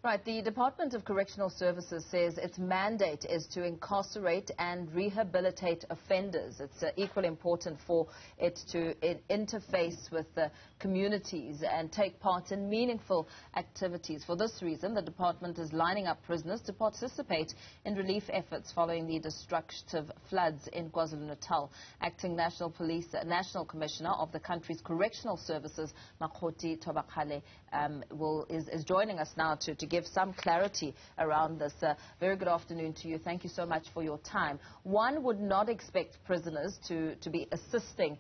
Right, the Department of Correctional Services says its mandate is to incarcerate and rehabilitate offenders. It's equally important for it to interface with the communities and take part in meaningful activities. For this reason, the department is lining up prisoners to participate in relief efforts following the destructive floods in KwaZulu-Natal. Acting National Commissioner of the country's Correctional Services, Makgothi Thobakgale, is joining us now to give some clarity around this. Very good afternoon to you. Thank you so much for your time. One would not expect prisoners to be assisting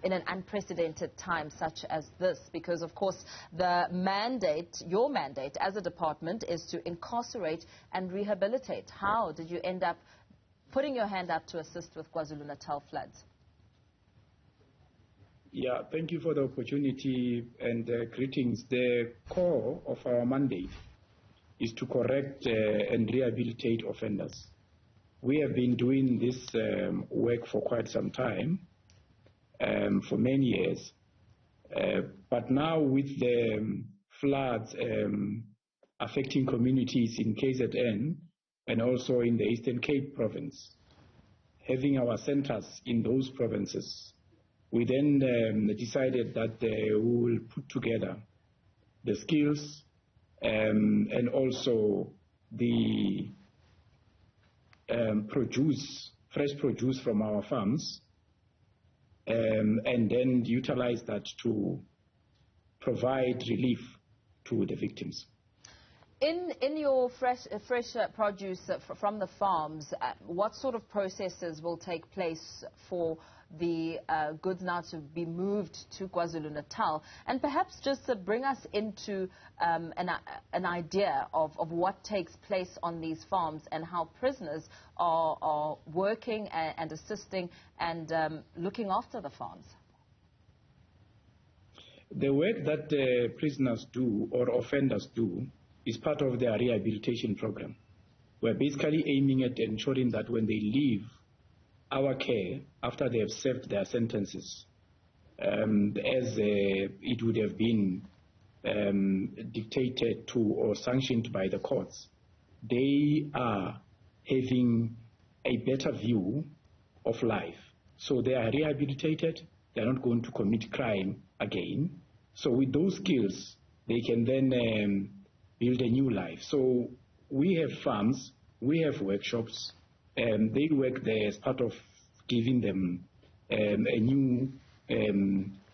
in an unprecedented time such as this because, of course, the mandate, your mandate as a department, is to incarcerate and rehabilitate. How did you end up putting your hand up to assist with KwaZulu-Natal floods? Yeah, thank you for the opportunity and greetings. The core of our mandate is to correct and rehabilitate offenders. We have been doing this work for quite some time, for many years. But now with the floods affecting communities in KZN and also in the Eastern Cape province, having our centers in those provinces, we then decided that we will put together the skills and also the fresh produce from our farms, and then utilize that to provide relief to the victims. In your fresh produce from the farms, what sort of processes will take place for the goods now to be moved to KwaZulu-Natal? And perhaps just to bring us into an idea of what takes place on these farms and how prisoners are working and assisting and looking after the farms. The work that prisoners do or offenders do is part of their rehabilitation program. We're basically aiming at ensuring that when they leave our care after they have served their sentences, as it would have been dictated to or sanctioned by the courts, they are having a better view of life. So they are rehabilitated, they are not going to commit crime again. So with those skills, they can then build a new life. So we have farms, we have workshops, and they work there as part of giving them a new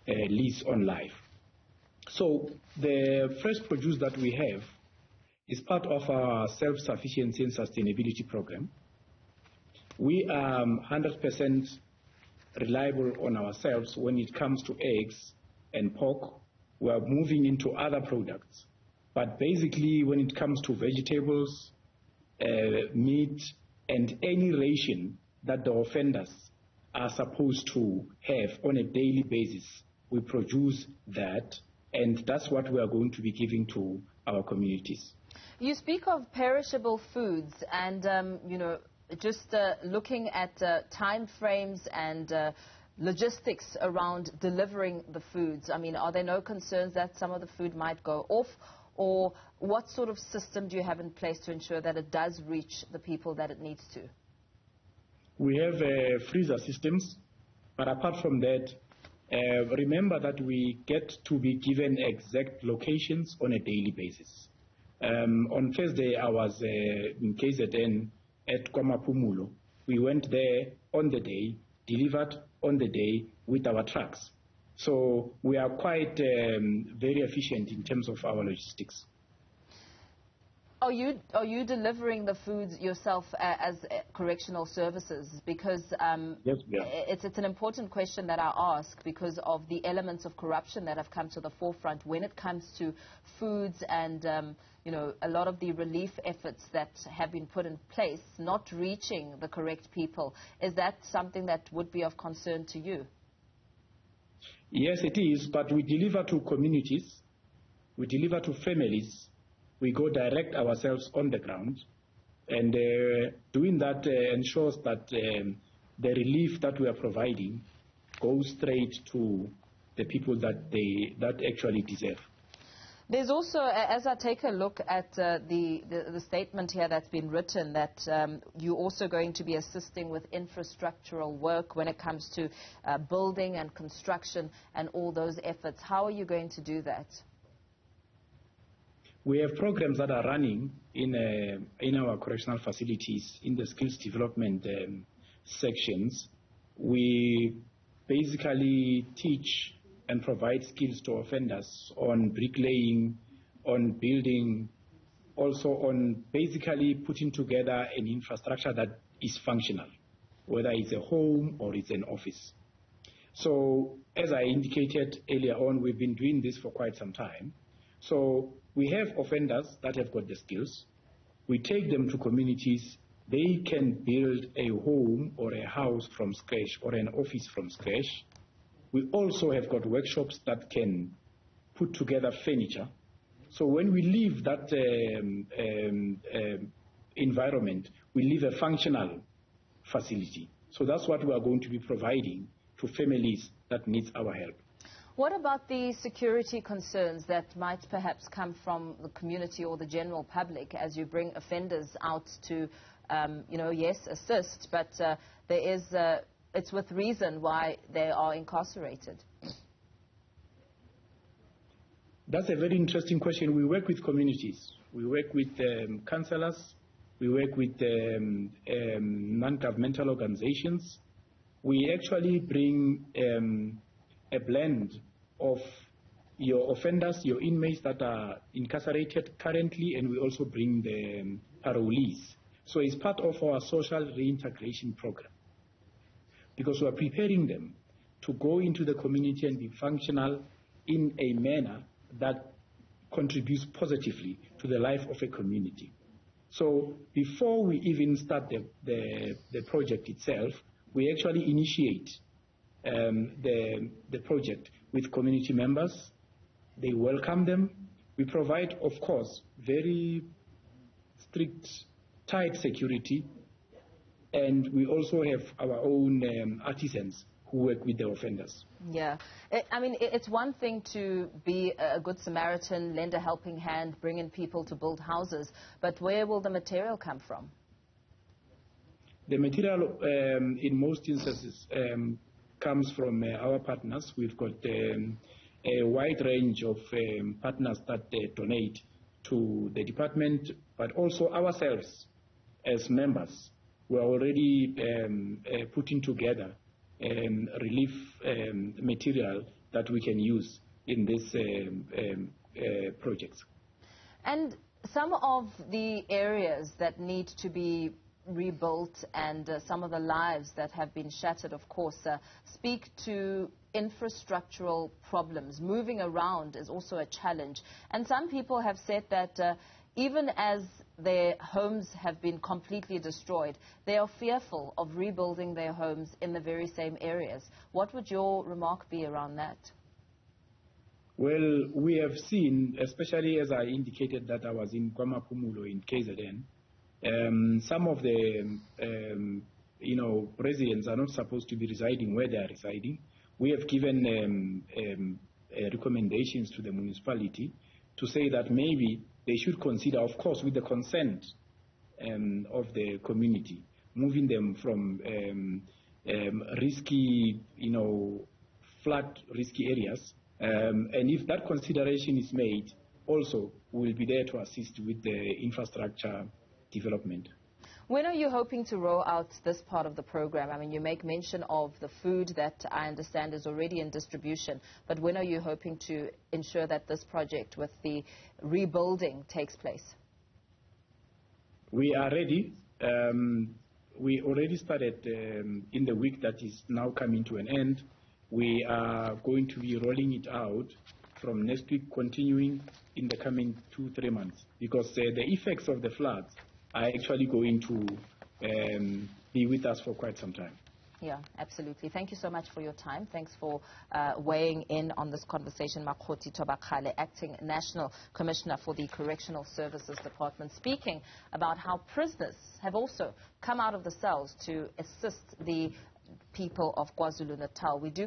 lease on life. So the fresh produce that we have is part of our self-sufficiency and sustainability program. We are 100% reliable on ourselves when it comes to eggs and pork. We are moving into other products. But basically, when it comes to vegetables, meat, and any ration that the offenders are supposed to have on a daily basis, we produce that, and that's what we are going to be giving to our communities. You speak of perishable foods, and just looking at time frames and logistics around delivering the foods. I mean, are there no concerns that some of the food might go off? Or what sort of system do you have in place to ensure that it does reach the people that it needs to? We have freezer systems, but apart from that, remember that we get to be given exact locations on a daily basis. On Thursday, I was in KZN at KwaMaphumulo. We went there on the day, delivered on the day with our trucks. So we are quite very efficient in terms of our logistics. Are you delivering the foods yourself as correctional services? Because yes, we are. It's an important question that I ask because of the elements of corruption that have come to the forefront when it comes to foods and a lot of the relief efforts that have been put in place not reaching the correct people. Is that something that would be of concern to you? Yes, it is, but we deliver to communities, we deliver to families, we go direct ourselves on the ground, and doing that ensures that the relief that we are providing goes straight to the people that actually deserve. There's also, as I take a look at the statement here that's been written, that you're also going to be assisting with infrastructural work when it comes to building and construction and all those efforts. How are you going to do that? We have programs that are running in our correctional facilities in the skills development sections. We basically teach and provide skills to offenders on bricklaying, on building, also on basically putting together an infrastructure that is functional, whether it's a home or it's an office. So as I indicated earlier on, we've been doing this for quite some time. So we have offenders that have got the skills. We take them to communities. They can build a home or a house from scratch or an office from scratch. We also have got workshops that can put together furniture. So when we leave that environment, we leave a functional facility. So that's what we are going to be providing to families that need our help. What about the security concerns that might perhaps come from the community or the general public as you bring offenders out to, yes, assist, but there is... it's with reason why they are incarcerated. That's a very interesting question. We work with communities. We work with councillors. We work with non-governmental organizations. We actually bring a blend of your offenders, your inmates that are incarcerated currently, and we also bring the parolees. So it's part of our social reintegration program, because we are preparing them to go into the community and be functional in a manner that contributes positively to the life of a community. So before we even start the project itself, we actually initiate the project with community members. They welcome them. We provide, of course, very strict, tight security. And we also have our own artisans who work with the offenders. Yeah. I mean, it's one thing to be a good Samaritan, lend a helping hand, bring in people to build houses, but where will the material come from? The material, in most instances, comes from our partners. We've got a wide range of partners that donate to the department, but also ourselves as members. We're already putting together relief material that we can use in these projects. And some of the areas that need to be rebuilt and some of the lives that have been shattered, of course, speak to infrastructural problems. Moving around is also a challenge. And some people have said that even as their homes have been completely destroyed, they are fearful of rebuilding their homes in the very same areas. What would your remark be around that? Well, we have seen, especially as I indicated that I was in KwaMaphumulo in KZN, some of the residents are not supposed to be residing where they are residing. We have given recommendations to the municipality to say that maybe they should consider, of course, with the consent of the community, moving them from risky, flood risky areas. And if that consideration is made, also we'll be there to assist with the infrastructure development. When are you hoping to roll out this part of the program? I mean, you make mention of the food that I understand is already in distribution, but when are you hoping to ensure that this project with the rebuilding takes place? We are ready. We already started in the week that is now coming to an end. We are going to be rolling it out from next week, continuing in the coming 2-3 months, because the effects of the floods are actually going to be with us for quite some time. Yeah, absolutely. Thank you so much for your time. Thanks for weighing in on this conversation. Makgothi Thobakgale, Acting National Commissioner for the Correctional Services Department, speaking about how prisoners have also come out of the cells to assist the people of KwaZulu-Natal. We do